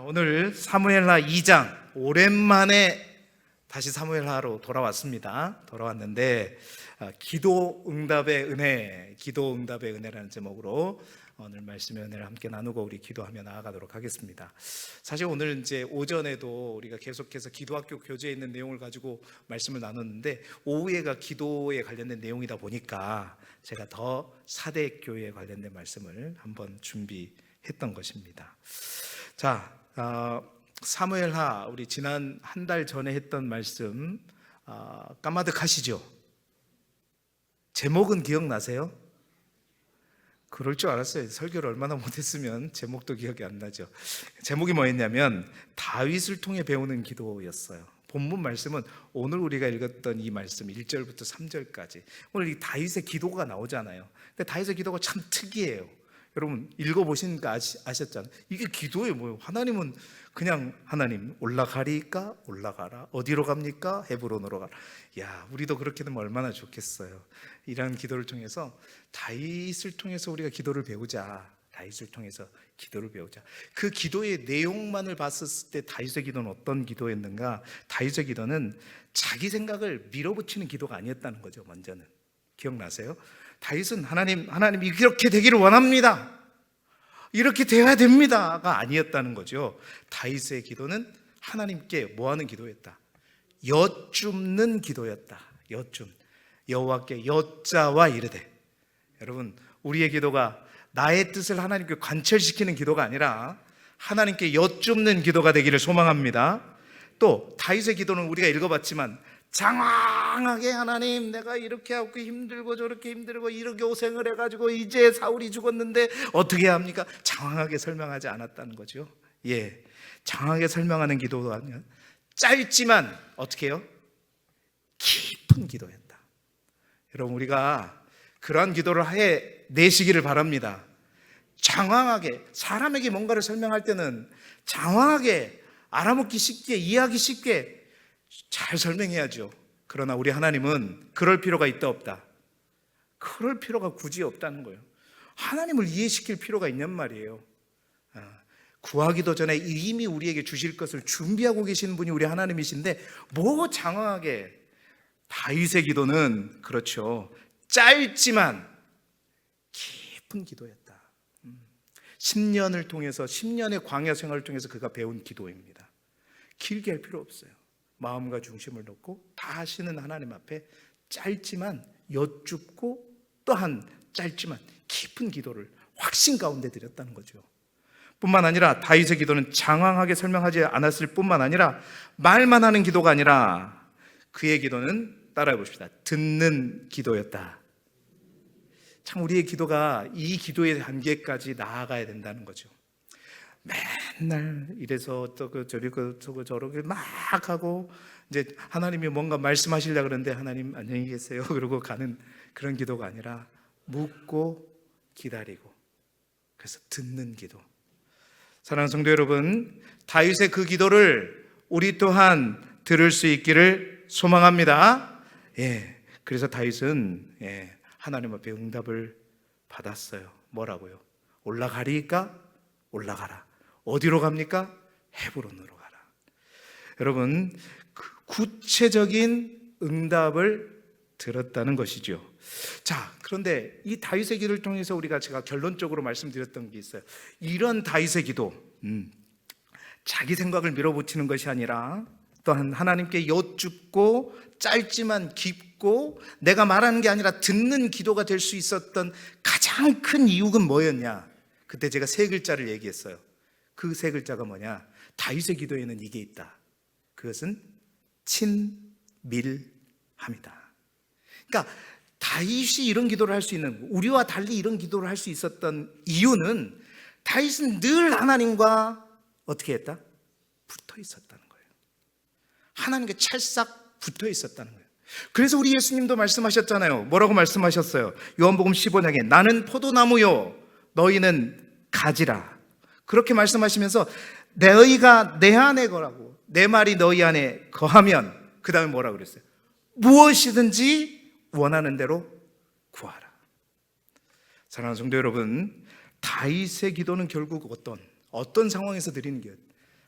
오늘 사무엘하 2장 오랜만에 다시 사무엘하로 돌아왔는데 기도 응답의 은혜라는 제목으로 오늘 말씀의 은혜를 함께 나누고 우리 기도하며 나아가도록 하겠습니다. 사실 오늘 이제 오전에도 우리가 계속해서 기도학교 교재에 있는 내용을 가지고 말씀을 나눴는데 오후에가 기도에 관련된 내용이다 보니까 제가 더 사대 교회에 관련된 말씀을 한번 준비했던 것입니다. 자, 사무엘하 우리 지난 한 달 전에 했던 말씀 까마득하시죠? 제목은 기억나세요? 그럴 줄 알았어요. 설교를 얼마나 못했으면 제목도 기억이 안 나죠. 제목이 뭐였냐면 다윗을 통해 배우는 기도였어요. 본문 말씀은 오늘 우리가 읽었던 이 말씀 1절부터 3절까지 오늘 이 다윗의 기도가 나오잖아요. 근데 다윗의 기도가 참 특이해요. 여러분 읽어보시니까 아셨잖아요. 이게 기도예요. 뭐예요? 하나님은 그냥 하나님 올라가리까 올라가라. 어디로 갑니까? 헤브론으로 가라. 야, 우리도 그렇게 되면 얼마나 좋겠어요. 이런 기도를 통해서 다윗을 통해서 우리가 기도를 배우자. 다윗을 통해서 기도를 배우자. 그 기도의 내용만을 봤을 때 다윗의 기도는 어떤 기도였는가? 다윗의 기도는 자기 생각을 밀어붙이는 기도가 아니었다는 거죠. 먼저는 기억나세요? 다윗은 하나님 이렇게 되기를 원합니다. 이렇게 돼야 됩니다가 아니었다는 거죠. 다윗의 기도는 하나님께 뭐하는 기도였다? 여쭙는 기도였다. 여호와께 여짜와 이르되. 여러분, 우리의 기도가 나의 뜻을 하나님께 관철시키는 기도가 아니라 하나님께 여쭙는 기도가 되기를 소망합니다. 또 다윗의 기도는 우리가 읽어봤지만 장황하게 하나님 내가 이렇게 하고 힘들고 저렇게 힘들고 이렇게 고생을 해가지고 이제 사울이 죽었는데 어떻게 해야 합니까? 장황하게 설명하지 않았다는 거죠. 장황하게 설명하는 기도가 아니라 짧지만 어떻게 해요? 깊은 기도였다. 여러분, 우리가 그러한 기도를 해내시기를 바랍니다. 장황하게 사람에게 뭔가를 설명할 때는 장황하게 알아먹기 쉽게 이해하기 쉽게 잘 설명해야죠. 그러나 우리 하나님은 그럴 필요가 있다 없다? 그럴 필요가 굳이 없다는 거예요. 하나님을 이해시킬 필요가 있냔 말이에요. 구하기도 전에 이미 우리에게 주실 것을 준비하고 계신 분이 우리 하나님이신데 뭐 장황하게. 다윗의 기도는 그렇죠, 짧지만 깊은 기도였다. 10년의 광야 생활을 통해서 그가 배운 기도입니다. 길게 할 필요 없어요. 마음과 중심을 놓고 다 하시는 하나님 앞에 짧지만 여쭙고 또한 짧지만 깊은 기도를 확신 가운데 드렸다는 거죠. 뿐만 아니라 다윗의 기도는 장황하게 설명하지 않았을 뿐만 아니라 말만 하는 기도가 아니라 그의 기도는 따라해 봅시다. 듣는 기도였다. 참 우리의 기도가 이 기도의 단계까지 나아가야 된다는 거죠. 맨날 이래서 또 저리고 저러고 막 하고 이제 하나님이 뭔가 말씀하시려고 그러는데 하나님 안녕히 계세요 그러고 가는 그런 기도가 아니라 묻고 기다리고 그래서 듣는 기도. 사랑하는 성도 여러분, 다윗의 그 기도를 우리 또한 들을 수 있기를 소망합니다. 그래서 다윗은 하나님 앞에 응답을 받았어요. 뭐라고요? 올라가리까? 올라가라. 어디로 갑니까? 헤브론으로 가라. 여러분, 그 구체적인 응답을 들었다는 것이죠. 자, 그런데 이 다윗의 기도를 통해서 제가 결론적으로 말씀드렸던 게 있어요. 이런 다윗의 기도, 자기 생각을 밀어붙이는 것이 아니라 또한 하나님께 여쭙고 짧지만 깊고 내가 말하는 게 아니라 듣는 기도가 될 수 있었던 가장 큰 이유는 뭐였냐? 그때 제가 세 글자를 얘기했어요. 그 세 글자가 뭐냐? 다윗의 기도에는 이게 있다. 그것은 친밀함이다. 그러니까 다윗이 이런 기도를 할 수 있는, 우리와 달리 이런 기도를 할 수 있었던 이유는 다윗은 늘 하나님과 어떻게 했다? 붙어 있었다는 거예요. 하나님께 찰싹 붙어 있었다는 거예요. 그래서 우리 예수님도 말씀하셨잖아요. 뭐라고 말씀하셨어요? 요한복음 15장에 나는 포도나무요 너희는 가지라. 그렇게 말씀하시면서 너희가 내 안에 거라고, 내 말이 너희 안에 거하면, 그 다음에 뭐라고 그랬어요? 무엇이든지 원하는 대로 구하라. 사랑하는 성도 여러분, 다윗의 기도는 결국 어떤 상황에서 드리는 게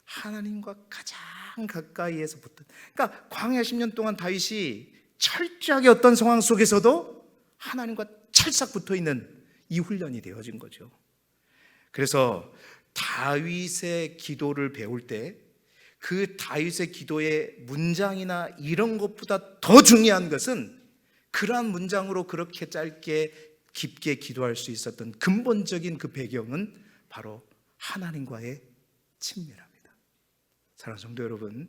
하나님과 가장 가까이에서 붙은, 그러니까 광야 10년 동안 다윗이 철저하게 어떤 상황 속에서도 하나님과 찰싹 붙어 있는 이 훈련이 되어진 거죠. 그래서 다윗의 기도를 배울 때 그 다윗의 기도의 문장이나 이런 것보다 더 중요한 것은 그러한 문장으로 그렇게 짧게 깊게 기도할 수 있었던 근본적인 그 배경은 바로 하나님과의 친밀함이다. 사랑하는 성도 여러분,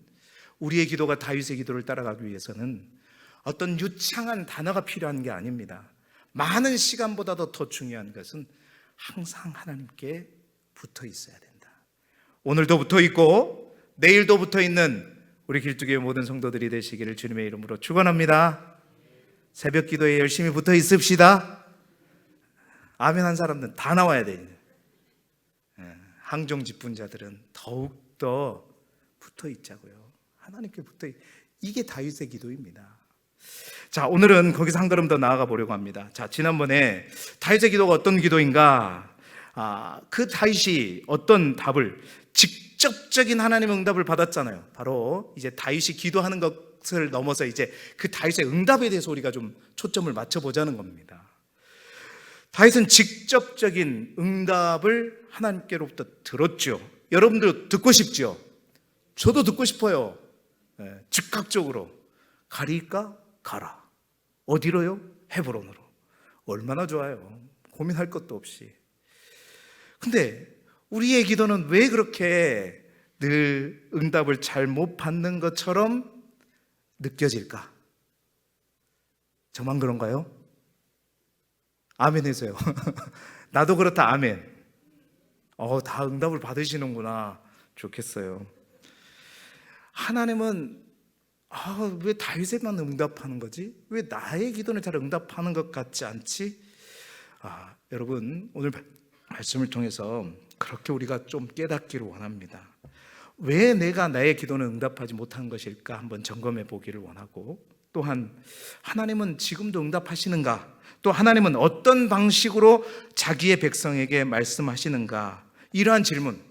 우리의 기도가 다윗의 기도를 따라가기 위해서는 어떤 유창한 단어가 필요한 게 아닙니다. 많은 시간보다도 더 중요한 것은 항상 하나님께 붙어 있어야 된다. 오늘도 붙어 있고 내일도 붙어 있는 우리 길두교회 모든 성도들이 되시기를 주님의 이름으로 축원합니다. 새벽 기도에 열심히 붙어 있읍시다. 아멘 한 사람들은 다 나와야 돼요. 항종 직분자들은 더욱더 붙어 있자고요. 하나님께 붙어 있. 이게 다윗의 기도입니다. 자, 오늘은 거기서 한 걸음 더 나아가 보려고 합니다. 자, 지난번에 다윗의 기도가 어떤 기도인가? 그 다윗이 어떤 답을, 직접적인 하나님의 응답을 받았잖아요. 바로 이제 다윗이 기도하는 것을 넘어서 이제 그 다윗의 응답에 대해서 우리가 좀 초점을 맞춰보자는 겁니다. 다윗은 직접적인 응답을 하나님께로부터 들었죠. 여러분도 듣고 싶죠? 저도 듣고 싶어요. 즉각적으로. 가리까? 가라. 어디로요? 헤브론으로. 얼마나 좋아요. 고민할 것도 없이. 근데 우리의 기도는 왜 그렇게 늘 응답을 잘 못 받는 것처럼 느껴질까? 저만 그런가요? 아멘 해서요. 나도 그렇다. 아멘. 다 응답을 받으시는구나. 좋겠어요. 하나님은 왜 다윗에만 응답하는 거지? 왜 나의 기도는 잘 응답하는 것 같지 않지? 여러분, 오늘 말씀을 통해서 그렇게 우리가 좀 깨닫기를 원합니다. 왜 내가 나의 기도는 응답하지 못한 것일까 한번 점검해 보기를 원하고, 또한 하나님은 지금도 응답하시는가, 또 하나님은 어떤 방식으로 자기의 백성에게 말씀하시는가, 이러한 질문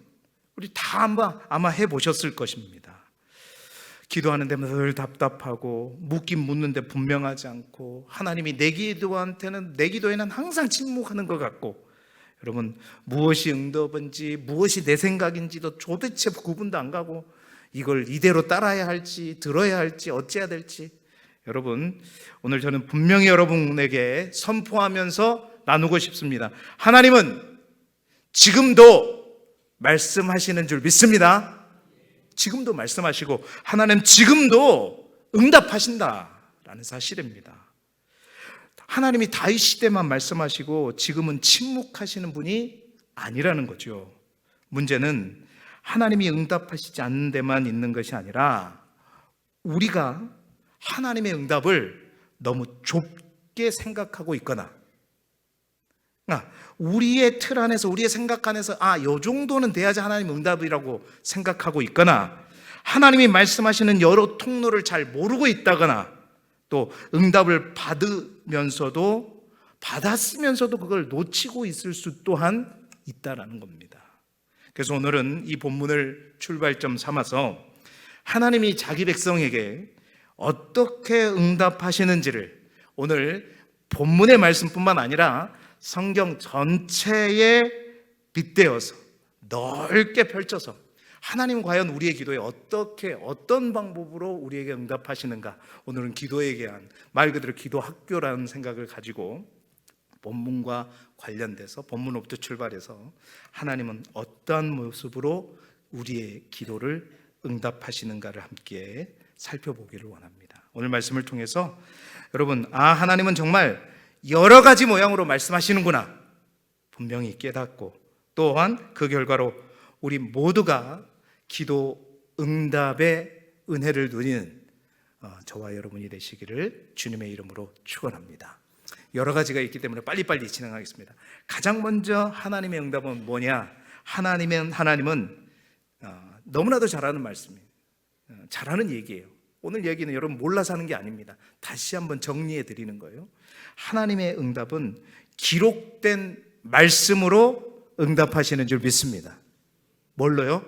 우리 다 아마 해보셨을 것입니다. 기도하는 데마다 늘 답답하고 묻긴 묻는데 분명하지 않고, 하나님이 내 기도에는 항상 침묵하는 것 같고, 여러분, 무엇이 응답인지 무엇이 내 생각인지도 도대체 구분도 안 가고, 이걸 이대로 따라야 할지 들어야 할지 어찌해야 될지, 여러분, 오늘 저는 분명히 여러분에게 선포하면서 나누고 싶습니다. 하나님은 지금도 말씀하시는 줄 믿습니다. 지금도 말씀하시고 하나님 지금도 응답하신다라는 사실입니다. 하나님이 다윗 시대만 말씀하시고 지금은 침묵하시는 분이 아니라는 거죠. 문제는 하나님이 응답하시지 않는 데만 있는 것이 아니라 우리가 하나님의 응답을 너무 좁게 생각하고 있거나, 우리의 틀 안에서, 우리의 생각 안에서 요 정도는 돼야지 하나님 응답이라고 생각하고 있거나, 하나님이 말씀하시는 여러 통로를 잘 모르고 있다거나, 또 응답을 받았으면서도 그걸 놓치고 있을 수 또한 있다라는 겁니다. 그래서 오늘은 이 본문을 출발점 삼아서 하나님이 자기 백성에게 어떻게 응답하시는지를 오늘 본문의 말씀뿐만 아니라 성경 전체에 빗대어서 넓게 펼쳐서 하나님 과연 우리의 기도에 어떤 방법으로 우리에게 응답하시는가, 오늘은 기도에 대한 말 그대로 기도 학교라는 생각을 가지고 본문과 관련돼서 본문부터 출발해서 하나님은 어떠한 모습으로 우리의 기도를 응답하시는가를 함께 살펴보기를 원합니다. 오늘 말씀을 통해서 여러분, 하나님은 정말 여러 가지 모양으로 말씀하시는구나 분명히 깨닫고, 또한 그 결과로 우리 모두가 기도 응답의 은혜를 누리는 저와 여러분이 되시기를 주님의 이름으로 축원합니다. 여러 가지가 있기 때문에 빨리빨리 진행하겠습니다. 가장 먼저 하나님의 응답은 뭐냐? 하나님은 너무나도 잘하는 말씀이에요. 잘하는 얘기예요. 오늘 얘기는 여러분 몰라서 하는 게 아닙니다. 다시 한번 정리해 드리는 거예요. 하나님의 응답은 기록된 말씀으로 응답하시는 줄 믿습니다. 뭘로요?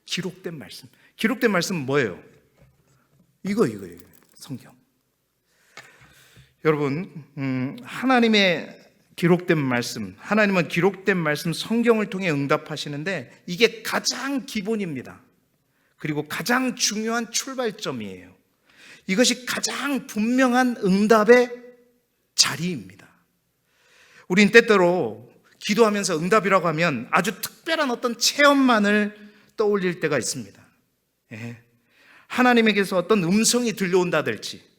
기록된 말씀. 기록된 말씀은 뭐예요? 이거예요. 성경. 여러분, 하나님의 기록된 말씀, 하나님은 기록된 말씀 성경을 통해 응답하시는데 이게 가장 기본입니다. 그리고 가장 중요한 출발점이에요. 이것이 가장 분명한 응답의 자리입니다. 우린 때때로 기도하면서 응답이라고 하면 아주 특별한 어떤 체험만을 떠올릴 때가 있습니다. 하나님에게서 어떤 음성이 들려온다든지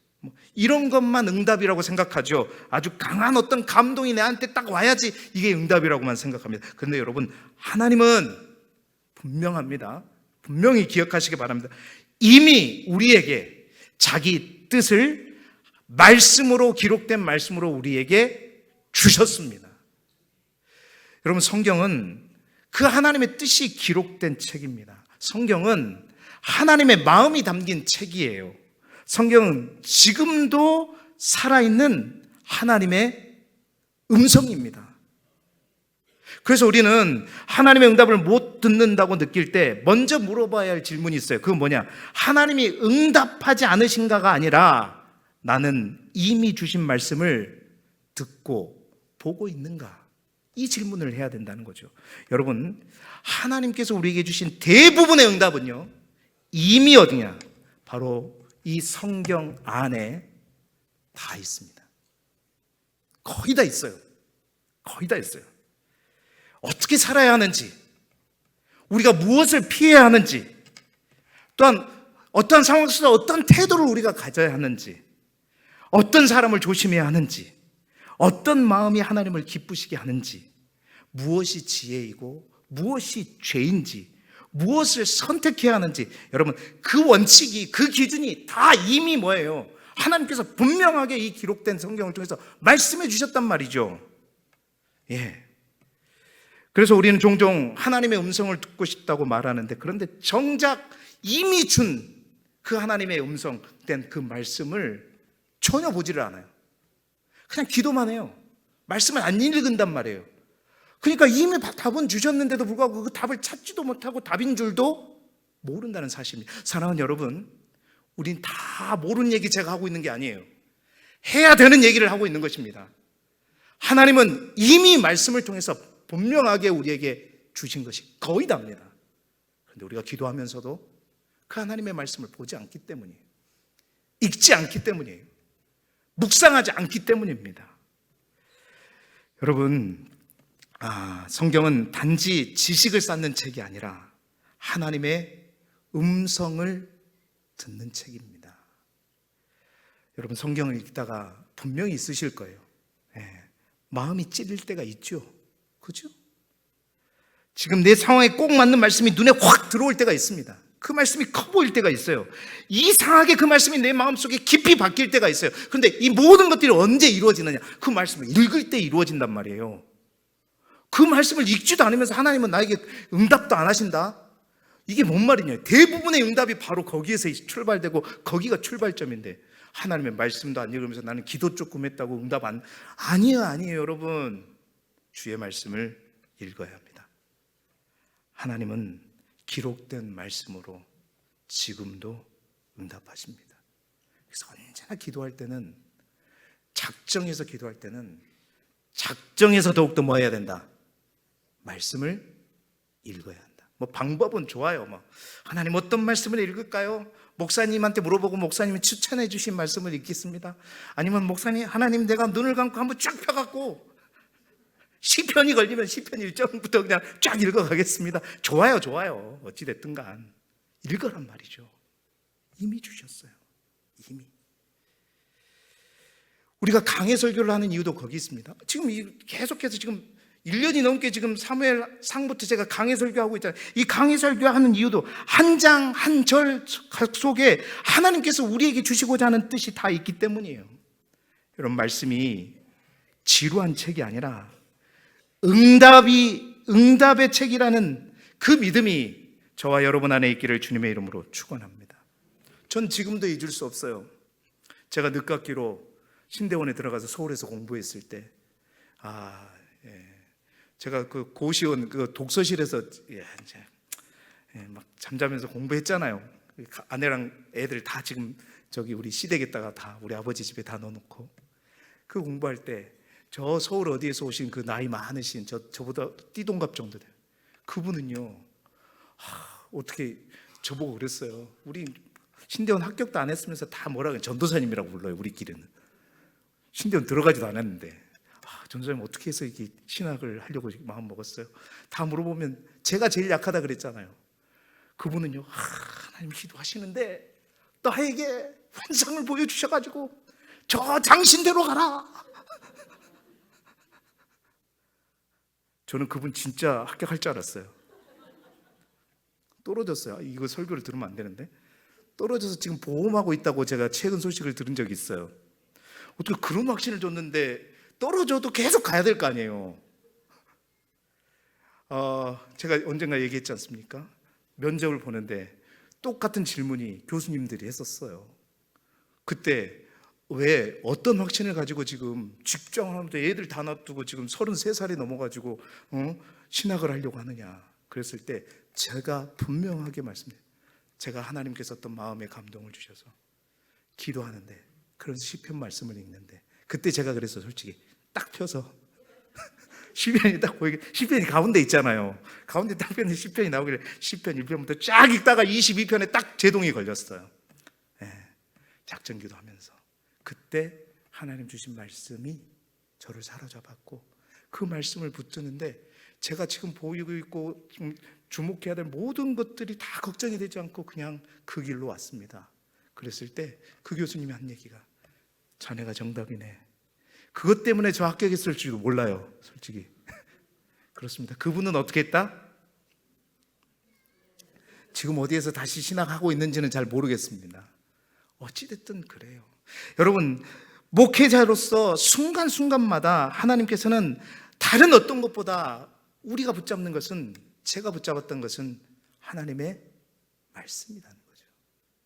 이런 것만 응답이라고 생각하죠. 아주 강한 어떤 감동이 내한테 딱 와야지 이게 응답이라고만 생각합니다. 그런데 여러분, 하나님은 분명합니다. 분명히 기억하시기 바랍니다. 이미 우리에게 자기 뜻을 말씀으로, 기록된 말씀으로 우리에게 주셨습니다. 여러분, 성경은 그 하나님의 뜻이 기록된 책입니다. 성경은 하나님의 마음이 담긴 책이에요. 성경은 지금도 살아있는 하나님의 음성입니다. 그래서 우리는 하나님의 응답을 못 듣는다고 느낄 때 먼저 물어봐야 할 질문이 있어요. 그건 뭐냐? 하나님이 응답하지 않으신가가 아니라 나는 이미 주신 말씀을 듣고 보고 있는가? 이 질문을 해야 된다는 거죠. 여러분, 하나님께서 우리에게 주신 대부분의 응답은요, 이미 어디냐? 바로 이 성경 안에 다 있습니다. 거의 다 있어요. 거의 다 있어요. 어떻게 살아야 하는지, 우리가 무엇을 피해야 하는지, 또한 어떤 상황 속에서 어떤 태도를 우리가 가져야 하는지, 어떤 사람을 조심해야 하는지, 어떤 마음이 하나님을 기쁘시게 하는지, 무엇이 지혜이고 무엇이 죄인지, 무엇을 선택해야 하는지, 여러분, 그 원칙이, 그 기준이 다 이미 뭐예요? 하나님께서 분명하게 이 기록된 성경을 통해서 말씀해 주셨단 말이죠. 그래서 우리는 종종 하나님의 음성을 듣고 싶다고 말하는데, 그런데 정작 이미 준 그 하나님의 음성 된 그 말씀을 전혀 보지를 않아요. 그냥 기도만 해요. 말씀을 안 읽은단 말이에요. 그러니까 이미 답은 주셨는데도 불구하고 그 답을 찾지도 못하고 답인 줄도 모른다는 사실입니다. 사랑하는 여러분, 우린 다 모르는 얘기 제가 하고 있는 게 아니에요. 해야 되는 얘기를 하고 있는 것입니다. 하나님은 이미 말씀을 통해서 분명하게 우리에게 주신 것이 거의 답니다. 그런데 우리가 기도하면서도 그 하나님의 말씀을 보지 않기 때문이에요. 읽지 않기 때문이에요. 묵상하지 않기 때문입니다. 여러분, 성경은 단지 지식을 쌓는 책이 아니라 하나님의 음성을 듣는 책입니다. 여러분, 성경을 읽다가 분명히 있으실 거예요. 마음이 찔릴 때가 있죠. 그죠? 지금 내 상황에 꼭 맞는 말씀이 눈에 확 들어올 때가 있습니다. 그 말씀이 커 보일 때가 있어요. 이상하게 그 말씀이 내 마음속에 깊이 박힐 때가 있어요. 그런데 이 모든 것들이 언제 이루어지느냐? 그 말씀을 읽을 때 이루어진단 말이에요. 그 말씀을 읽지도 않으면서 하나님은 나에게 응답도 안 하신다? 이게 뭔 말이냐? 대부분의 응답이 바로 거기에서 출발되고 거기가 출발점인데, 하나님의 말씀도 안 읽으면서 나는 기도 조금 했다고 응답 아니에요 여러분. 주의 말씀을 읽어야 합니다. 하나님은 기록된 말씀으로 지금도 응답하십니다. 그래서 언제나 기도할 때는, 작정해서 기도할 때는 작정해서 더욱더 뭐 해야 된다? 말씀을 읽어야 한다. 방법은 좋아요. 하나님 어떤 말씀을 읽을까요? 목사님한테 물어보고 목사님이 추천해 주신 말씀을 읽겠습니다. 아니면 목사님, 하나님 내가 눈을 감고 한번 쫙 펴갖고 시편이 걸리면 시편 1절부터 그냥 쫙 읽어가겠습니다. 좋아요. 어찌됐든 간 읽으란 말이죠. 이미 주셨어요. 이미. 우리가 강해 설교를 하는 이유도 거기 있습니다. 지금 계속해서 지금 1년이 넘게 지금 사무엘 상부터 제가 강해 설교하고 있잖아요. 이 강해 설교하는 이유도 한 장 한 절 속에 하나님께서 우리에게 주시고자 하는 뜻이 다 있기 때문이에요. 여러분, 말씀이 지루한 책이 아니라 응답의 책이라는 그 믿음이 저와 여러분 안에 있기를 주님의 이름으로 축원합니다. 전 지금도 잊을 수 없어요. 제가 늦깎이로 신대원에 들어가서 서울에서 공부했을 때, 제가 그 고시원 그 독서실에서 막 잠자면서 공부했잖아요. 아내랑 애들 다 지금 저기 우리 시댁에다가 다 우리 아버지 집에 다 넣어놓고 그 공부할 때 저 서울 어디에서 오신 그 나이 많으신 저보다 띠동갑 정도 돼요. 그분은요, 어떻게 저보고 그랬어요. 우리 신대원 합격도 안 했으면서 다 뭐라 그래, 전도사님이라고 불러요. 우리끼리는 신대원 들어가지도 않았는데 전도사님 어떻게 해서 이렇게 신학을 하려고 마음 먹었어요? 다 물어보면 제가 제일 약하다 그랬잖아요. 그분은요, 하나님 기도하시는데 나에게 환상을 보여주셔가지고 저 장신대로 가라. 저는 그분 진짜 합격할 줄 알았어요. 떨어졌어요. 이거 설교를 들으면 안 되는데 떨어져서 지금 보험하고 있다고 제가 최근 소식을 들은 적이 있어요. 어떻게 그런 확신을 줬는데 떨어져도 계속 가야 될 거 아니에요. 제가 언젠가 얘기했지 않습니까? 면접을 보는데 똑같은 질문이 교수님들이 했었어요. 그때 왜 어떤 확신을 가지고 지금 직장을 하면서 애들 다 놔두고 지금 33살이 넘어가지고 신학을 하려고 하느냐. 그랬을 때 제가 분명하게 말씀드려요. 제가 하나님께서 어떤 마음의 감동을 주셔서 기도하는데 그런 시편 말씀을 읽는데 그때 제가 그래서 솔직히 딱 펴서 시편이 딱 보이게, 시편이 가운데 있잖아요. 가운데 딱 펴는 시편이 나오길래 시편 1편부터 쫙 읽다가 22편에 딱 제동이 걸렸어요. 작전 기도하면서 그때 하나님 주신 말씀이 저를 사로잡았고 그 말씀을 붙드는데 제가 지금 보이고 있고 지금 주목해야 될 모든 것들이 다 걱정이 되지 않고 그냥 그 길로 왔습니다. 그랬을 때 그 교수님이 한 얘기가 자네가 정답이네. 그것 때문에 저 합격했을 줄도 몰라요. 솔직히 그렇습니다. 그분은 어떻게 했다? 지금 어디에서 다시 신학하고 있는지는 잘 모르겠습니다. 어찌됐든 그래요. 여러분, 목회자로서 순간순간마다 하나님께서는 다른 어떤 것보다 우리가 붙잡는 것은, 제가 붙잡았던 것은 하나님의 말씀이라는 거죠.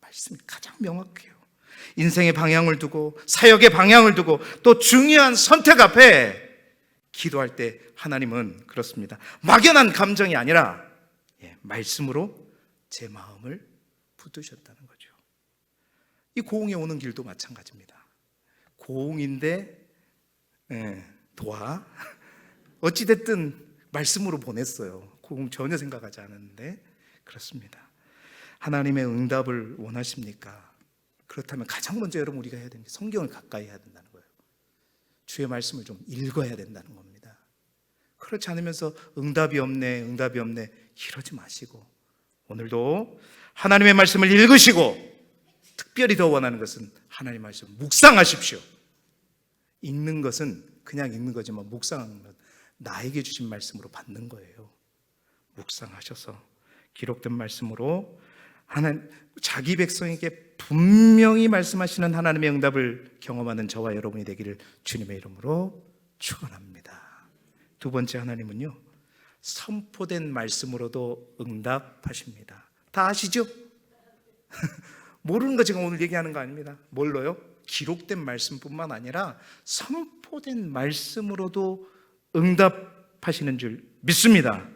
말씀이 가장 명확해요. 인생의 방향을 두고 사역의 방향을 두고 또 중요한 선택 앞에 기도할 때 하나님은 그렇습니다. 막연한 감정이 아니라 말씀으로 제 마음을 붙드셨다는 거죠. 이 고흥에 오는 길도 마찬가지입니다. 고흥인데 도와 어찌됐든 말씀으로 보냈어요. 고흥 전혀 생각하지 않았는데 그렇습니다. 하나님의 응답을 원하십니까? 그렇다면 가장 먼저 여러분 우리가 해야 되는 게 성경을 가까이 해야 된다는 거예요. 주의 말씀을 좀 읽어야 된다는 겁니다. 그렇지 않으면서 응답이 없네 이러지 마시고 오늘도 하나님의 말씀을 읽으시고 특별히 더 원하는 것은 하나님의 말씀 묵상하십시오. 읽는 것은 그냥 읽는 거지만 묵상하는 건 나에게 주신 말씀으로 받는 거예요. 묵상하셔서 기록된 말씀으로 자기 백성에게 분명히 말씀하시는 하나님의 응답을 경험하는 저와 여러분이 되기를 주님의 이름으로 축원합니다. 두 번째, 하나님은요 선포된 말씀으로도 응답하십니다. 다 아시죠? 모르는 거 제가 오늘 얘기하는 거 아닙니다. 뭘로요? 기록된 말씀뿐만 아니라 선포된 말씀으로도 응답하시는 줄 믿습니다.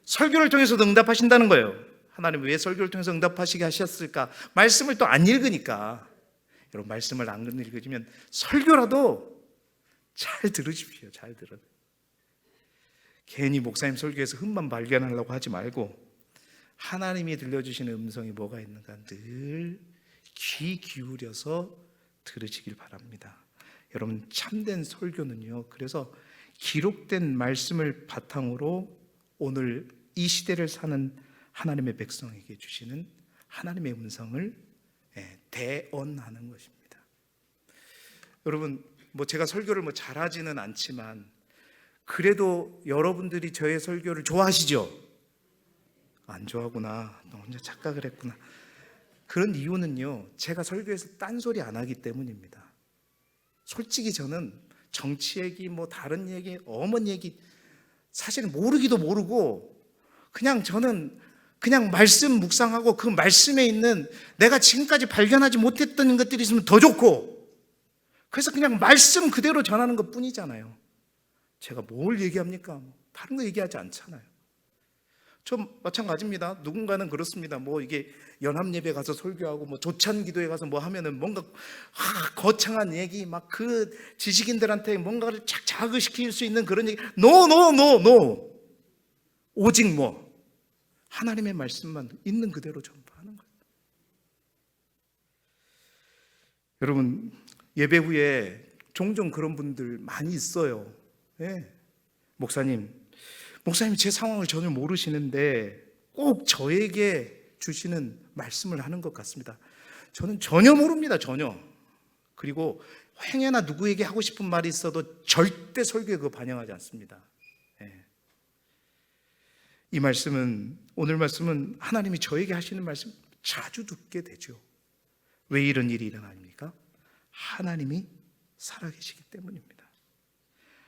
설교를 통해서도 응답하신다는 거예요. 하나님 왜 설교를 통해서 응답하시게 하셨을까? 말씀을 또 안 읽으니까. 여러분 말씀을 안 읽으시면 설교라도 잘 들으십시오. 잘 들어요. 괜히 목사님 설교에서 흠만 발견하려고 하지 말고 하나님이 들려주시는 음성이 뭐가 있는가 늘 귀 기울여서 들으시길 바랍니다. 여러분 참된 설교는요 그래서 기록된 말씀을 바탕으로 오늘 이 시대를 사는 하나님의 백성에게 주시는 하나님의 음성을 대언하는 것입니다. 여러분 제가 설교를 잘하지는 않지만 그래도 여러분들이 저의 설교를 좋아하시죠? 안 좋아하구나. 너 혼자 착각을 했구나. 그런 이유는요 제가 설교에서 딴소리 안 하기 때문입니다. 솔직히 저는 정치 얘기 다른 얘기 엄한 얘기 사실 모르기도 모르고 저는 그냥 말씀 묵상하고 그 말씀에 있는 내가 지금까지 발견하지 못했던 것들이 있으면 더 좋고 그래서 그냥 말씀 그대로 전하는 것 뿐이잖아요. 제가 뭘 얘기합니까? 다른 거 얘기하지 않잖아요. 저 마찬가지입니다. 누군가는 그렇습니다. 뭐 이게 연합예배 가서 설교하고 뭐 조찬기도에 가서 뭐 하면은 뭔가 거창한 얘기 막 그 지식인들한테 뭔가를 착 자극시킬 수 있는 그런 얘기. 노. 오직 뭐 하나님의 말씀만 있는 그대로 전파하는 거예요. 여러분, 예배 후에 종종 그런 분들 많이 있어요. 예. 목사님 제 상황을 전혀 모르시는데 꼭 저에게 주시는 말씀을 하는 것 같습니다. 저는 전혀 모릅니다. 전혀. 그리고 행여나 누구에게 하고 싶은 말이 있어도 절대 설교에 그거 반영하지 않습니다. 예. 이 말씀은, 오늘 말씀은 하나님이 저에게 하시는 말씀 자주 듣게 되죠. 왜 이런 일이 일어납니까? 하나님이 살아계시기 때문입니다.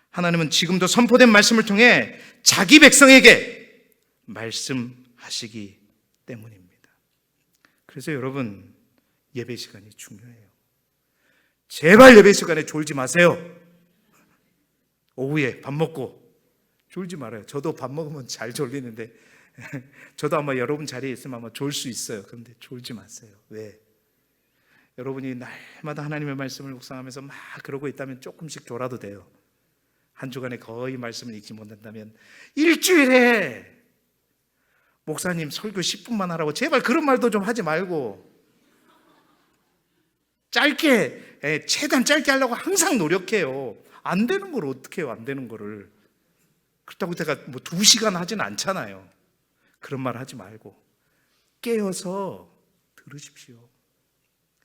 하나님은 지금도 선포된 말씀을 통해 자기 백성에게 말씀하시기 때문입니다. 그래서 여러분, 예배 시간이 중요해요. 제발 예배 시간에 졸지 마세요. 오후에 밥 먹고 졸지 말아요. 저도 밥 먹으면 잘 졸리는데 저도 아마 여러분 자리에 있으면 아마 졸 수 있어요. 그런데 졸지 마세요. 왜? 여러분이 날마다 하나님의 말씀을 묵상하면서 막 그러고 있다면 조금씩 졸아도 돼요. 한 주간에 거의 말씀을 읽지 못한다면 일주일에 목사님 설교 10분만 하라고 제발 그런 말도 좀 하지 말고 짧게, 최대한 짧게 하려고 항상 노력해요. 안 되는 걸 어떻게 해요? 안 되는 거를. 그렇다고 제가 뭐 2시간 하지는 않잖아요. 그런 말 하지 말고 깨어서 들으십시오.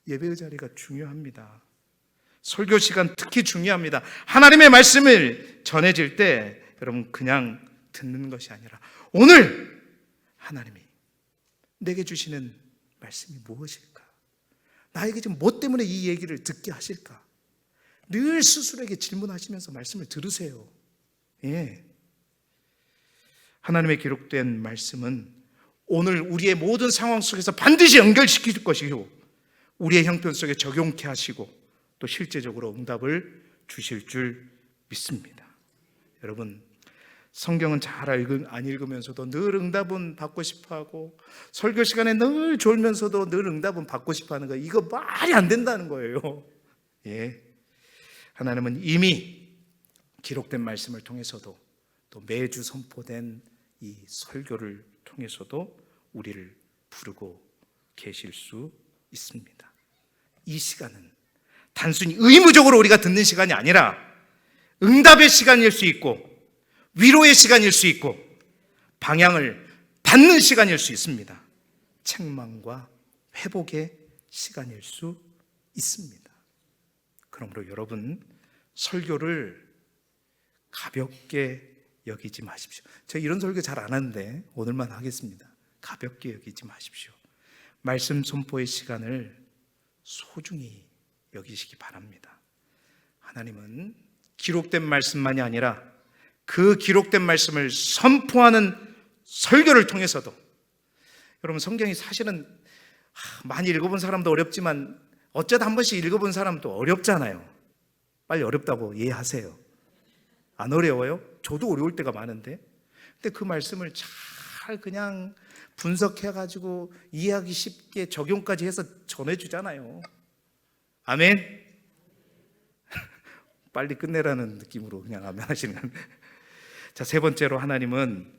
예배의 자리가 중요합니다. 설교 시간 특히 중요합니다. 하나님의 말씀을 전해질 때 여러분 그냥 듣는 것이 아니라 오늘 하나님이 내게 주시는 말씀이 무엇일까? 나에게 지금 뭐 때문에 이 얘기를 듣게 하실까? 늘 스스로에게 질문하시면서 말씀을 들으세요. 예. 하나님의 기록된 말씀은 오늘 우리의 모든 상황 속에서 반드시 연결시킬 것이고 우리의 형편 속에 적용케 하시고 또 실제적으로 응답을 주실 줄 믿습니다. 여러분, 성경은 잘 안 읽으면서도 늘 응답은 받고 싶어하고 설교 시간에 늘 졸면서도 늘 응답은 받고 싶어하는 거, 이거 말이 안 된다는 거예요. 예. 하나님은 이미 기록된 말씀을 통해서도 또 매주 선포된 이 설교를 통해서도 우리를 부르고 계실 수 있습니다. 이 시간은 단순히 의무적으로 우리가 듣는 시간이 아니라 응답의 시간일 수 있고 위로의 시간일 수 있고 방향을 받는 시간일 수 있습니다. 책망과 회복의 시간일 수 있습니다. 그러므로 여러분, 설교를 가볍게 여기지 마십시오. 제가 이런 설교 잘 안 하는데 오늘만 하겠습니다. 가볍게 여기지 마십시오. 말씀 선포의 시간을 소중히 여기시기 바랍니다. 하나님은 기록된 말씀만이 아니라 그 기록된 말씀을 선포하는 설교를 통해서도, 여러분 성경이 사실은 많이 읽어본 사람도 어렵지만 어쩌다 한 번씩 읽어본 사람도 어렵잖아요. 빨리 어렵다고 이해하세요. 안 어려워요? 저도 어려울 때가 많은데, 근데 그 말씀을 잘 그냥 분석해가지고 이해하기 쉽게 적용까지 해서 전해주잖아요. 아멘? 빨리 끝내라는 느낌으로 그냥 아멘 하시는. 자, 세 번째로 하나님은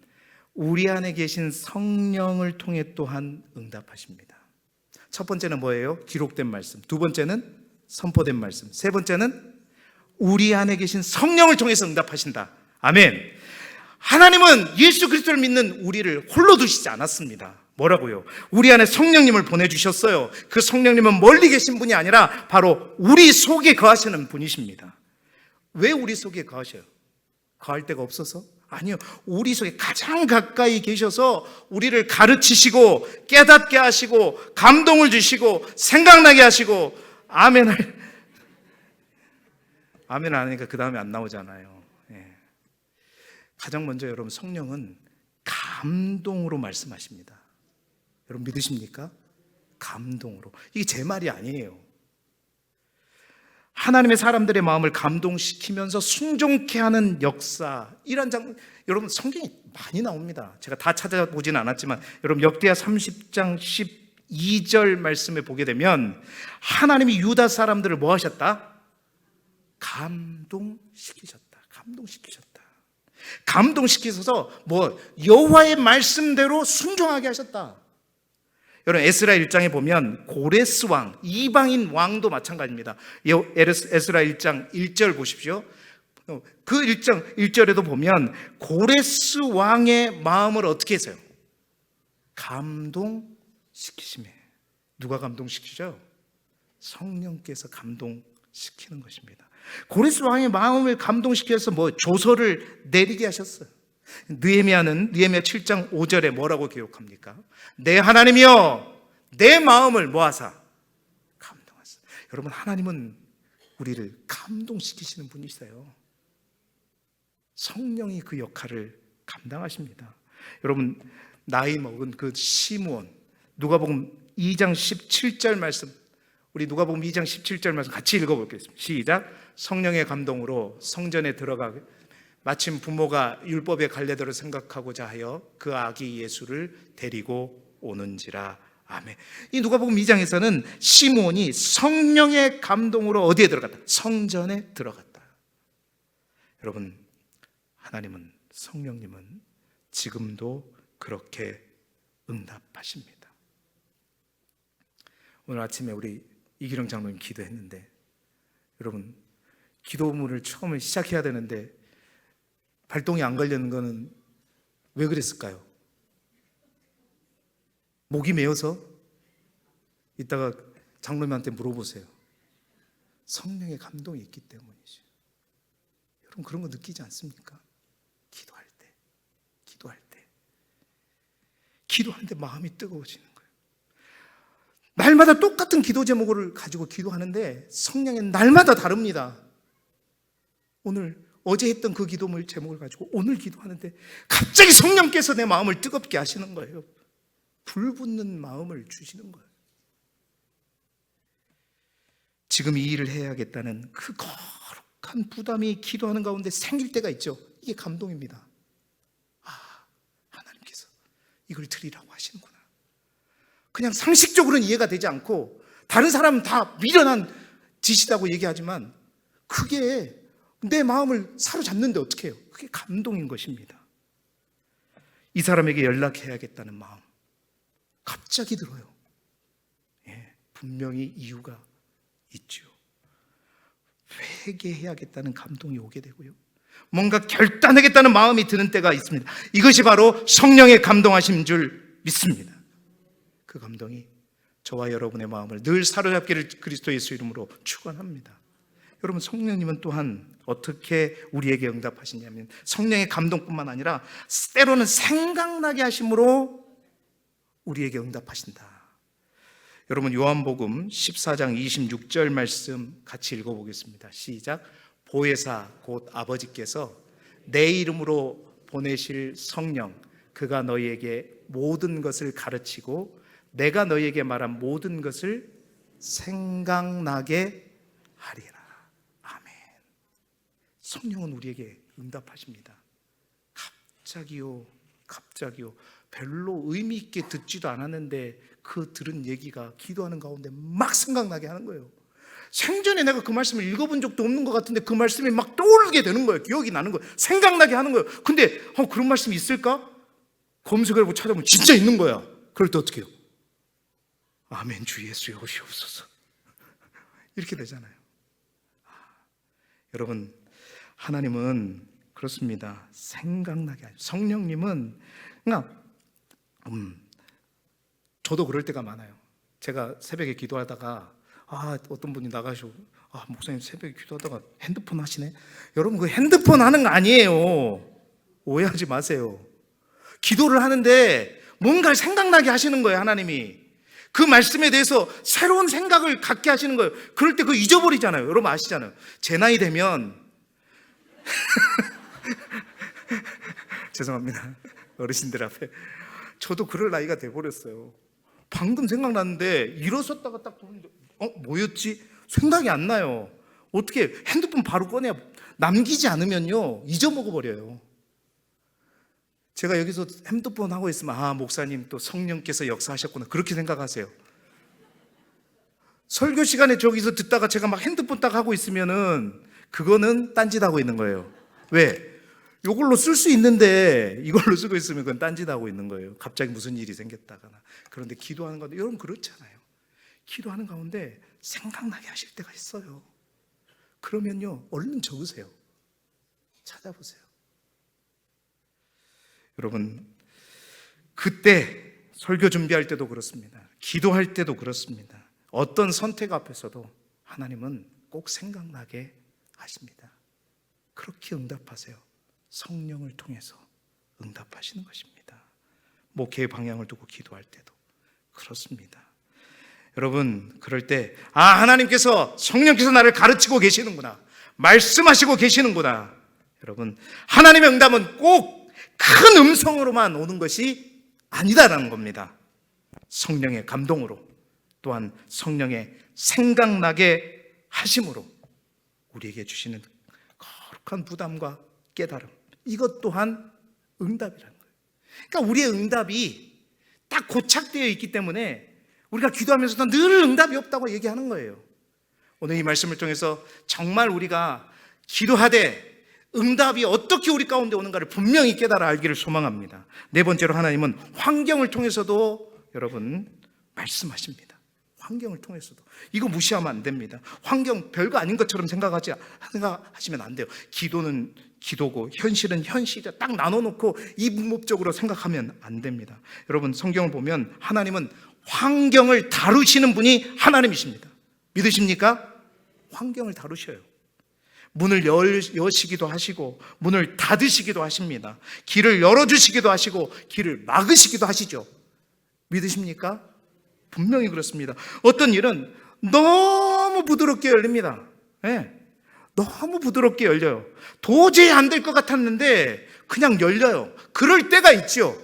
우리 안에 계신 성령을 통해 또한 응답하십니다. 첫 번째는 뭐예요? 기록된 말씀. 두 번째는 선포된 말씀. 세 번째는 우리 안에 계신 성령을 통해서 응답하신다. 아멘. 하나님은 예수 그리스도를 믿는 우리를 홀로 두시지 않았습니다. 뭐라고요? 우리 안에 성령님을 보내주셨어요. 그 성령님은 멀리 계신 분이 아니라 바로 우리 속에 거하시는 분이십니다. 왜 우리 속에 거하셔요? 거할 데가 없어서? 아니요. 우리 속에 가장 가까이 계셔서 우리를 가르치시고 깨닫게 하시고 감동을 주시고 생각나게 하시고. 아멘 안 하니까 그 다음에 안 나오잖아요. 예. 가장 먼저 여러분, 성령은 감동으로 말씀하십니다. 여러분 믿으십니까? 감동으로. 이게 제 말이 아니에요. 하나님의 사람들의 마음을 감동시키면서 순종케 하는 역사, 이런 여러분 성경이 많이 나옵니다. 제가 다 찾아보지는 않았지만 여러분 역대하 30장 12절 말씀에 보게 되면 하나님이 유다 사람들을 뭐 하셨다? 감동시키셨다. 감동시키셔서 여호와의 말씀대로 순종하게 하셨다. 여러분 에스라 1장에 보면 고레스 왕, 이방인 왕도 마찬가지입니다. 에스라 1장 1절 보십시오. 그 1절에도 보면 고레스 왕의 마음을 어떻게 했어요? 감동시키시매. 누가 감동시키죠? 성령께서 감동시키는 것입니다. 고레스 왕의 마음을 감동시켜서 조서를 내리게 하셨어요. 느헤미야는 느헤미야 7장 5절에 뭐라고 기록합니까? 내 하나님이여 내 마음을 뭐하사 감동하사. 여러분 하나님은 우리를 감동시키시는 분이세요. 성령이 그 역할을 감당하십니다. 여러분 나이 먹은 그 시므온, 누가복음 2장 17절 말씀, 우리 누가복음 2장 17절 말씀 같이 읽어보겠습니다. 시작. 성령의 감동으로 성전에 들어가게 마침 부모가 율법의 갈례대로 생각하고자 하여 그 아기 예수를 데리고 오는지라. 아멘. 이 누가복음 2장에서는 시므온이 성령의 감동으로 어디에 들어갔다? 성전에 들어갔다. 여러분 하나님은, 성령님은 지금도 그렇게 응답하십니다. 오늘 아침에 우리 이기령 장로님 기도했는데, 여러분 기도문을 처음에 시작해야 되는데 발동이 안 걸리는 거는 왜 그랬을까요? 목이 메어서? 이따가 장로님한테 물어보세요. 성령의 감동이 있기 때문이죠. 여러분 그런 거 느끼지 않습니까? 기도하는데 마음이 뜨거워지는 거예요. 날마다 똑같은 기도 제목을 가지고 기도하는데 성령의 날마다 다릅니다. 어제 했던 그 기도물 제목을 가지고 오늘 기도하는데 갑자기 성령께서 내 마음을 뜨겁게 하시는 거예요. 불붙는 마음을 주시는 거예요. 지금 이 일을 해야겠다는 그 거룩한 부담이 기도하는 가운데 생길 때가 있죠. 이게 감동입니다. 하나님께서 이걸 드리라고 하시는구나. 그냥 상식적으로는 이해가 되지 않고 다른 사람은 다 미련한 짓이라고 얘기하지만 그게 내 마음을 사로잡는데 어떻게 해요? 그게 감동인 것입니다. 이 사람에게 연락해야겠다는 마음 갑자기 들어요. 분명히 이유가 있죠. 회개해야겠다는 감동이 오게 되고요, 뭔가 결단하겠다는 마음이 드는 때가 있습니다. 이것이 바로 성령의 감동하심 줄 믿습니다. 그 감동이 저와 여러분의 마음을 늘 사로잡기를 그리스도 예수 이름으로 축원합니다. 여러분 성령님은 또한 어떻게 우리에게 응답하시냐면 성령의 감동뿐만 아니라 때로는 생각나게 하심으로 우리에게 응답하신다. 여러분 요한복음 14장 26절 말씀 같이 읽어보겠습니다. 시작. 보혜사 곧 아버지께서 내 이름으로 보내실 성령, 그가 너희에게 모든 것을 가르치고 내가 너희에게 말한 모든 것을 생각나게 하리라. 아멘. 성령은 우리에게 응답하십니다. 갑자기요. 별로 의미 있게 듣지도 않았는데 그 들은 얘기가 기도하는 가운데 막 생각나게 하는 거예요. 생전에 내가 그 말씀을 읽어본 적도 없는 것 같은데 그 말씀이 막 떠오르게 되는 거예요. 기억이 나는 거예요. 생각나게 하는 거예요. 근데 그런 말씀이 있을까? 검색해보고 찾아보면 진짜 있는 거야. 그럴 때 어떻게 해요? 아멘, 주 예수여 오시옵소서. 이렇게 되잖아요. 여러분 하나님은 그렇습니다. 생각나게 하죠. 성령님은 그냥 저도 그럴 때가 많아요. 제가 새벽에 기도하다가 어떤 분이 나가시고 목사님 새벽에 기도하다가 핸드폰 하시네. 여러분 그 핸드폰 하는 거 아니에요. 오해하지 마세요. 기도를 하는데 뭔가를 생각나게 하시는 거예요. 하나님이 그 말씀에 대해서 새로운 생각을 갖게 하시는 거예요. 그럴 때 그거 잊어버리잖아요. 여러분 아시잖아요. 제 나이 되면 죄송합니다 어르신들 앞에, 저도 그럴 나이가 돼버렸어요. 방금 생각났는데 일어섰다가 딱 보는데 뭐였지? 생각이 안 나요. 어떻게 핸드폰 바로 꺼내 남기지 않으면요 잊어먹어 버려요. 제가 여기서 핸드폰 하고 있으면 아 목사님 또 성령께서 역사하셨구나 그렇게 생각하세요. 설교 시간에 저기서 듣다가 제가 막 핸드폰 딱 하고 있으면은 그거는 딴짓하고 있는 거예요. 왜? 이걸로 쓸 수 있는데 이걸로 쓰고 있으면 그건 딴짓하고 있는 거예요. 갑자기 무슨 일이 생겼다거나. 그런데 기도하는 건데 여러분 그렇잖아요. 기도하는 가운데 생각나게 하실 때가 있어요. 그러면요 얼른 적으세요. 찾아보세요. 여러분 그때 설교 준비할 때도 그렇습니다. 기도할 때도 그렇습니다. 어떤 선택 앞에서도 하나님은 꼭 생각나게 하십니다. 그렇게 응답하세요. 성령을 통해서 응답하시는 것입니다. 목회의 방향을 두고 기도할 때도 그렇습니다. 여러분 그럴 때 하나님께서 성령께서 나를 가르치고 계시는구나 말씀하시고 계시는구나. 여러분 하나님의 응답은 꼭 큰 음성으로만 오는 것이 아니다라는 겁니다. 성령의 감동으로 또한 성령의 생각나게 하심으로 우리에게 주시는 거룩한 부담과 깨달음 이것 또한 응답이라는 거예요. 그러니까 우리의 응답이 딱 고착되어 있기 때문에 우리가 기도하면서도 늘 응답이 없다고 얘기하는 거예요. 오늘 이 말씀을 통해서 정말 우리가 기도하되 응답이 어떻게 우리 가운데 오는가를 분명히 깨달아 알기를 소망합니다. 네 번째로 하나님은 환경을 통해서도 여러분 말씀하십니다. 환경을 통해서도 이거 무시하면 안 됩니다. 환경 별거 아닌 것처럼 생각하시면 안 돼요. 기도는 기도고 현실은 현실이다 딱 나눠놓고 이분법적으로 생각하면 안 됩니다. 여러분 성경을 보면 하나님은 환경을 다루시는 분이 하나님이십니다. 믿으십니까? 환경을 다루셔요. 문을 여시기도 하시고 문을 닫으시기도 하십니다. 길을 열어주시기도 하시고 길을 막으시기도 하시죠. 믿으십니까? 분명히 그렇습니다. 어떤 일은 너무 부드럽게 열립니다. 네. 너무 부드럽게 열려요. 도저히 안 될 것 같았는데 그냥 열려요. 그럴 때가 있죠.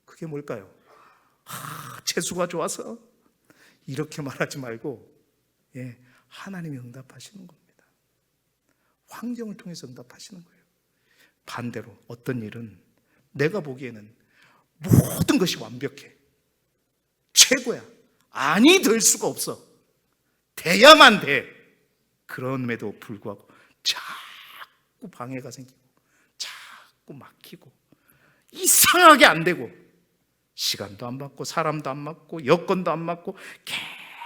그게 뭘까요? 재수가 좋아서 이렇게 말하지 말고 하나님이 응답하시는 겁니다. 환경을 통해서 응답하시는 거예요. 반대로 어떤 일은 내가 보기에는 모든 것이 완벽해. 최고야. 아니 될 수가 없어. 돼야만 돼. 그럼에도 불구하고 자꾸 방해가 생기고 자꾸 막히고 이상하게 안 되고 시간도 안 맞고 사람도 안 맞고 여건도 안 맞고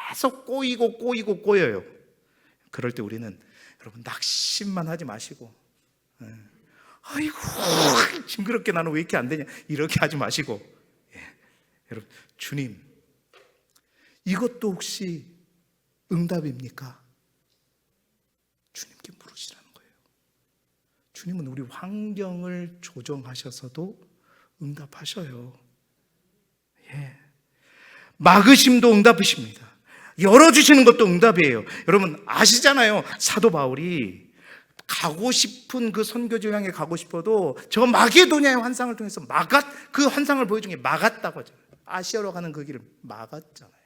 계속 꼬여요. 그럴 때 우리는 여러분 낙심만 하지 마시고 아이고 징그럽게 나는 왜 이렇게 안 되냐 이렇게 하지 마시고 여러분 주님 이것도 혹시 응답입니까? 주님께 물으시라는 거예요. 주님은 우리 환경을 조정하셔서도 응답하셔요. 막으심도 응답이십니다. 열어주시는 것도 응답이에요. 여러분 아시잖아요. 사도 바울이 가고 싶은 그 선교지 향해 가고 싶어도 저 마게도냐의 환상을 통해서 그 환상을 보여준 게 막았다고 하잖아요. 아시아로 가는 그 길을 막았잖아요.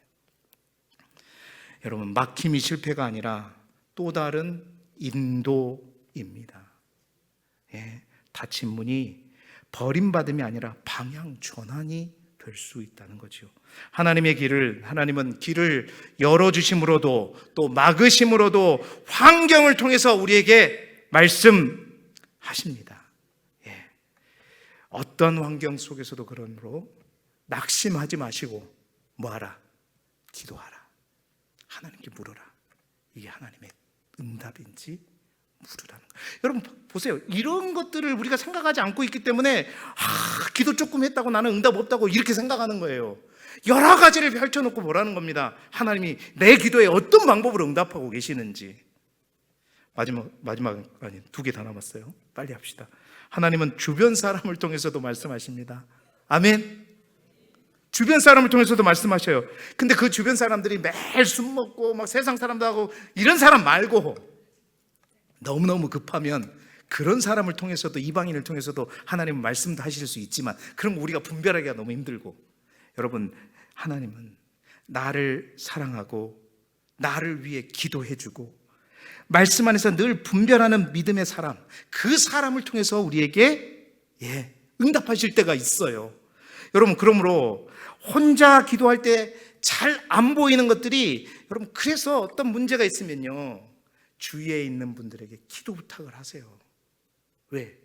여러분 막힘이 실패가 아니라 또 다른 인도입니다. 닫힌 문이 버림받음이 아니라 방향 전환이 될 수 있다는 거죠. 하나님은 길을 열어주심으로도 또 막으심으로도 환경을 통해서 우리에게 말씀하십니다. 어떤 환경 속에서도 그러므로 낙심하지 마시고 뭐하라? 기도하라. 하나님께 물어라. 이게 하나님의 응답인지 물으라는 거예요. 여러분 보세요. 이런 것들을 우리가 생각하지 않고 있기 때문에 기도 조금 했다고 나는 응답 없다고 이렇게 생각하는 거예요. 여러 가지를 펼쳐놓고 보라는 겁니다. 하나님이 내 기도에 어떤 방법으로 응답하고 계시는지. 마지막 아니 2개 다 남았어요. 빨리 합시다. 하나님은 주변 사람을 통해서도 말씀하십니다. 아멘. 주변 사람을 통해서도 말씀하셔요. 근데 그 주변 사람들이 매일 술 먹고 막 세상 사람들하고 이런 사람 말고 너무너무 급하면 그런 사람을 통해서도 이방인을 통해서도 하나님은 말씀도 하실 수 있지만 그럼 우리가 분별하기가 너무 힘들고 여러분 하나님은 나를 사랑하고 나를 위해 기도해주고 말씀 안에서 늘 분별하는 믿음의 사람, 그 사람을 통해서 우리에게 응답하실 때가 있어요. 여러분, 그러므로 혼자 기도할 때 잘 안 보이는 것들이, 여러분, 그래서 어떤 문제가 있으면요, 주위에 있는 분들에게 기도 부탁을 하세요. 왜?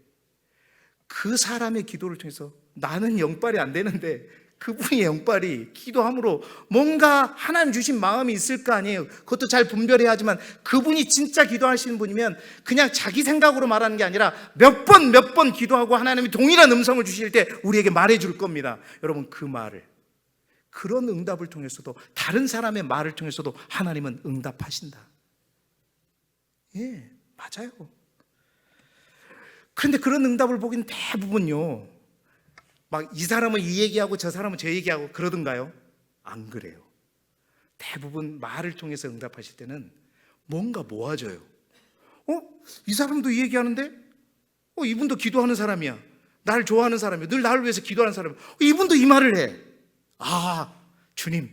그 사람의 기도를 통해서 나는 영빨이 안 되는데 그분이 영빨이 기도함으로 뭔가 하나님 주신 마음이 있을 거 아니에요. 그것도 잘 분별해야 하지만, 그분이 진짜 기도하시는 분이면 그냥 자기 생각으로 말하는 게 아니라 몇 번 기도하고 하나님이 동일한 음성을 주실 때 우리에게 말해줄 겁니다. 여러분, 그 말을, 그런 응답을 통해서도, 다른 사람의 말을 통해서도 하나님은 응답하신다. 맞아요. 그런데 그런 응답을 보긴 대부분요, 막 이 사람은 이 얘기하고 저 사람은 저 얘기하고 그러던가요? 안 그래요. 대부분 말을 통해서 응답하실 때는 뭔가 모아져요. 이 사람도 이 얘기하는데 이분도 기도하는 사람이야. 나를 좋아하는 사람이야. 늘 나를 위해서 기도하는 사람이야. 이분도 이 말을 해. 주님,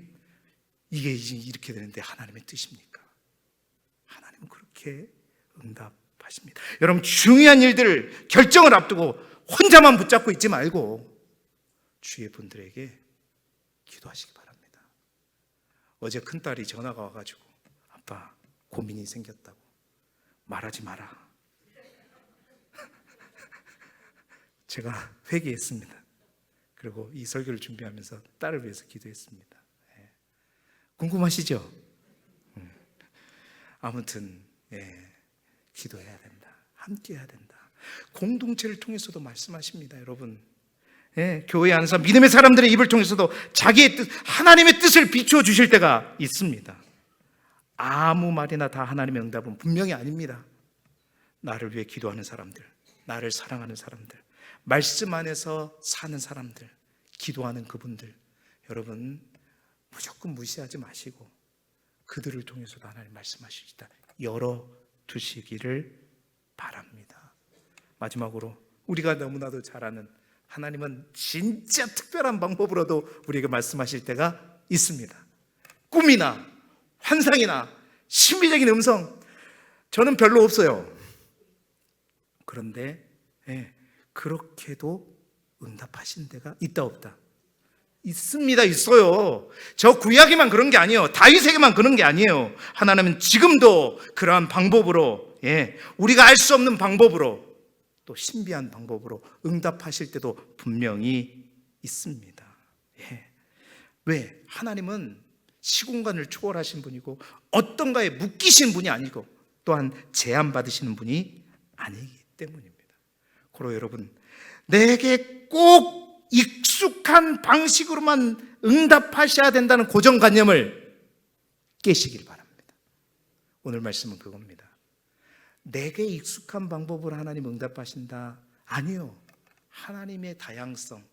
이게 이렇게 되는데 하나님의 뜻입니까? 하나님은 그렇게 응답하십니다. 여러분, 중요한 일들을, 결정을 앞두고 혼자만 붙잡고 있지 말고 주위의 분들에게 기도하시기 바랍니다. 어제 큰딸이 전화가 와가지고, 아빠, 고민이 생겼다고. 말하지 마라. 제가 회개했습니다. 그리고 이 설교를 준비하면서 딸을 위해서 기도했습니다. 궁금하시죠? 아무튼 기도해야 된다. 함께 해야 된다. 공동체를 통해서도 말씀하십니다, 여러분. 교회 안에서 믿음의 사람들의 입을 통해서도 자기의 뜻, 하나님의 뜻을 비추어 주실 때가 있습니다. 아무 말이나 다 하나님의 응답은 분명히 아닙니다. 나를 위해 기도하는 사람들, 나를 사랑하는 사람들, 말씀 안에서 사는 사람들, 기도하는 그분들, 여러분 무조건 무시하지 마시고 그들을 통해서도 하나님 말씀하시다 열어두시기를 바랍니다. 마지막으로, 우리가 너무나도 잘 아는, 하나님은 진짜 특별한 방법으로도 우리에게 말씀하실 때가 있습니다. 꿈이나 환상이나 신비적인 음성, 저는 별로 없어요. 그런데 그렇게도 응답하신 데가 있다 없다? 있습니다. 있어요. 저 구약에만 그런 게 아니에요. 다윗에게만 그런 게 아니에요. 하나님은 지금도 그러한 방법으로, 우리가 알 수 없는 방법으로, 또 신비한 방법으로 응답하실 때도 분명히 있습니다. 왜? 하나님은 시공간을 초월하신 분이고 어떤가에 묶이신 분이 아니고 또한 제한받으시는 분이 아니기 때문입니다. 그러므로 여러분, 내게 꼭 익숙한 방식으로만 응답하셔야 된다는 고정관념을 깨시길 바랍니다. 오늘 말씀은 그겁니다. 내게 익숙한 방법으로 하나님 응답하신다? 아니요. 하나님의 다양성,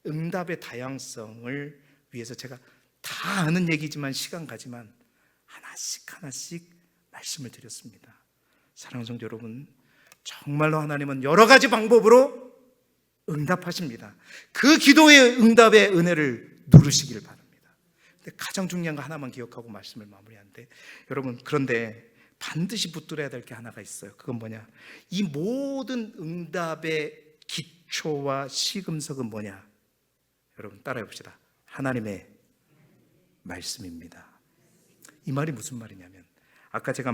응답의 다양성을 위해서 제가 다 아는 얘기지만 시간 가지만 하나씩 말씀을 드렸습니다. 사랑하는 성도 여러분, 정말로 하나님은 여러 가지 방법으로 응답하십니다. 그 기도의 응답의 은혜를 누르시기를 바랍니다. 근데 가장 중요한 거 하나만 기억하고 말씀을 마무리하는데, 여러분, 그런데 반드시 붙들어야 될 게 하나가 있어요. 그건 뭐냐? 이 모든 응답의 기초와 시금석은 뭐냐? 여러분 따라해 봅시다. 하나님의 말씀입니다. 이 말이 무슨 말이냐면, 아까 제가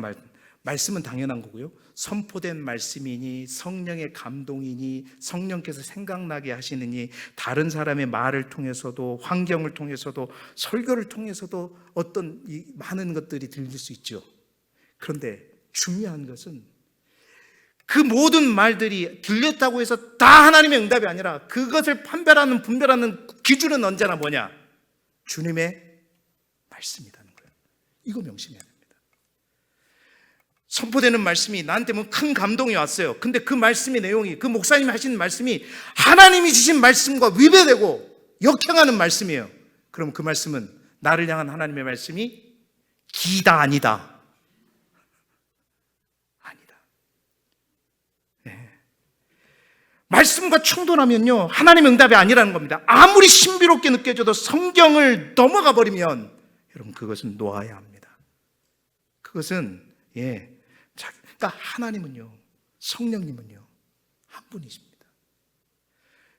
말씀은 당연한 거고요, 선포된 말씀이니 성령의 감동이니 성령께서 생각나게 하시느니 다른 사람의 말을 통해서도 환경을 통해서도 설교를 통해서도 어떤 많은 것들이 들릴 수 있죠. 그런데 중요한 것은 그 모든 말들이 들렸다고 해서 다 하나님의 응답이 아니라 그것을 판별하는, 분별하는 기준은 언제나 뭐냐? 주님의 말씀이라는 거예요. 이거 명심해야 됩니다. 선포되는 말씀이 나한테 뭐 큰 감동이 왔어요. 근데 그 말씀의 내용이, 그 목사님이 하시는 말씀이 하나님이 주신 말씀과 위배되고 역행하는 말씀이에요. 그럼 그 말씀은, 나를 향한 하나님의 말씀이 기다 아니다. 말씀과 충돌하면요, 하나님의 응답이 아니라는 겁니다. 아무리 신비롭게 느껴져도 성경을 넘어가 버리면 여러분 그것은 놓아야 합니다. 그것은 그러니까 하나님은요, 성령님은요, 한 분이십니다.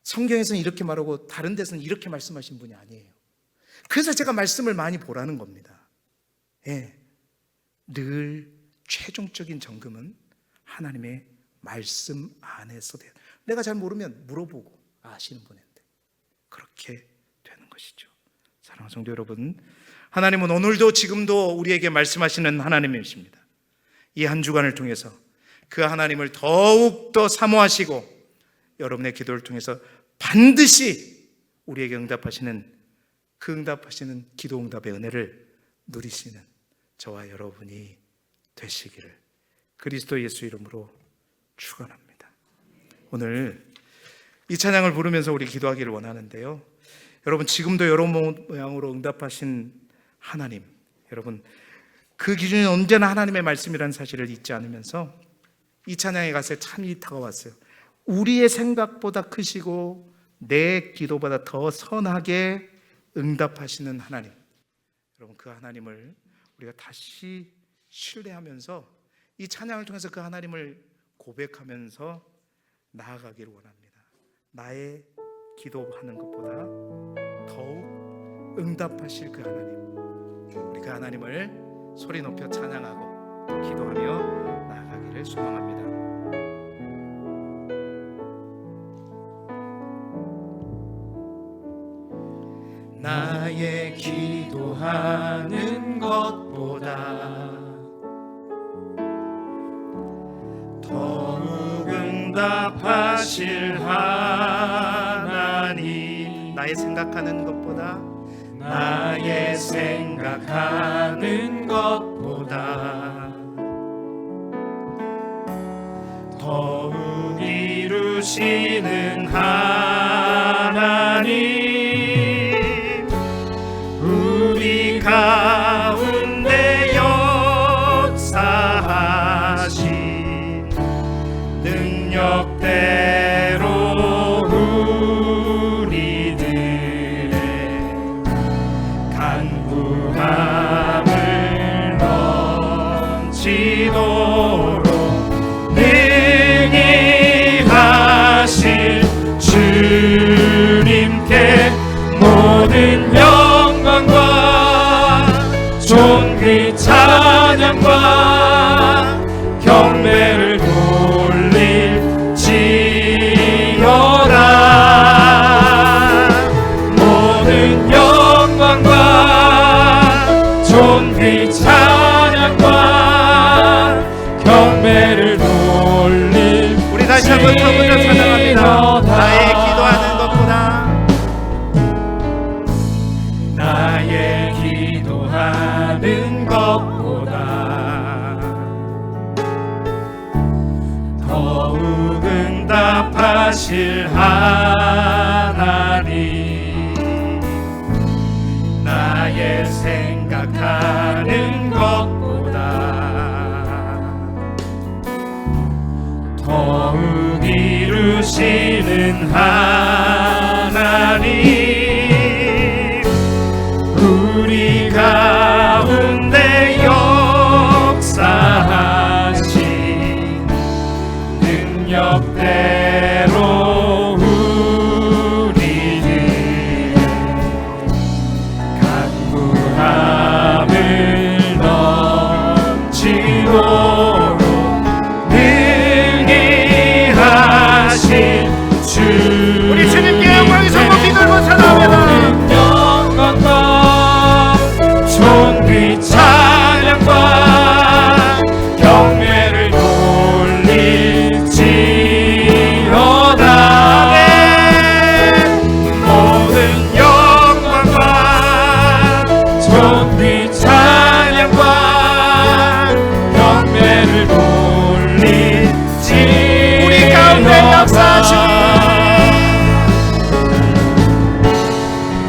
성경에서는 이렇게 말하고 다른 데서는 이렇게 말씀하신 분이 아니에요. 그래서 제가 말씀을 많이 보라는 겁니다. 예, 늘 최종적인 점검은 하나님의 말씀 안에서 돼요. 내가 잘 모르면 물어보고 아시는 분인데 그렇게 되는 것이죠. 사랑하는 성도 여러분, 하나님은 오늘도 지금도 우리에게 말씀하시는 하나님이십니다. 이 한 주간을 통해서 그 하나님을 더욱더 사모하시고 여러분의 기도를 통해서 반드시 우리에게 응답하시는 그 응답하시는 기도 응답의 은혜를 누리시는 저와 여러분이 되시기를 그리스도 예수 이름으로 축원합니다. 오늘 이 찬양을 부르면서 우리 기도하기를 원하는데요, 여러분 지금도 여러 모양으로 응답하신 하나님, 여러분 그 기준이 언제나 하나님의 말씀이라는 사실을 잊지 않으면서 이 찬양에 가서 참이 다가왔어요. 우리의 생각보다 크시고 내 기도보다 더 선하게 응답하시는 하나님, 여러분 그 하나님을 우리가 다시 신뢰하면서 이 찬양을 통해서 그 하나님을 고백하면서 나아가기를 원합니다. 나의 기도하는 것보다 더욱 응답하실 그 하나님, 우리 그 하나님을 소리 높여 찬양하고 또 기도하며 나아가기를 소망합니다. 나의 기도하는 것보다 더욱 응답하실 하나님, 나의 생각하는 것보다 나의 생각하는 것보다 더욱 이루시는 하나님, 우리 가운데 역사하신 능력대로 우리들의 간구함을 넘치도록 능히 하실 주님께 모든 영광과 존귀 찬양과 경배를 돌릴지어다. 모든 영광과 존귀 찬양과 경배를 돌릴 우리 다시 한번 처음부터 찬양합니다. 나의 기도하는 것보다 나의 기도하는 것보다 더욱 응답하실 하나님, 나의 생각하는 것보다 더욱 이루시는 하나님, 우리 가운데 역사하신 능력대로 우리들 간구함을 넘치도록 능히 하신 주, 우리 주님께 영광이 성높이 들고 찬양합니다. 영광과 존귀 찬양과 경배를 돌릴지어다. 모든 영광과 존귀 찬양과 경배를 돌릴지어다. 우리 가운데 역사하시는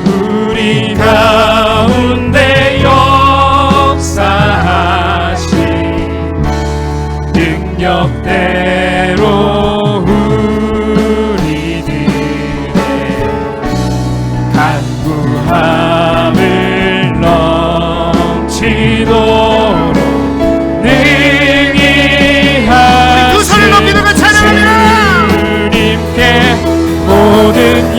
우리 가운데 모든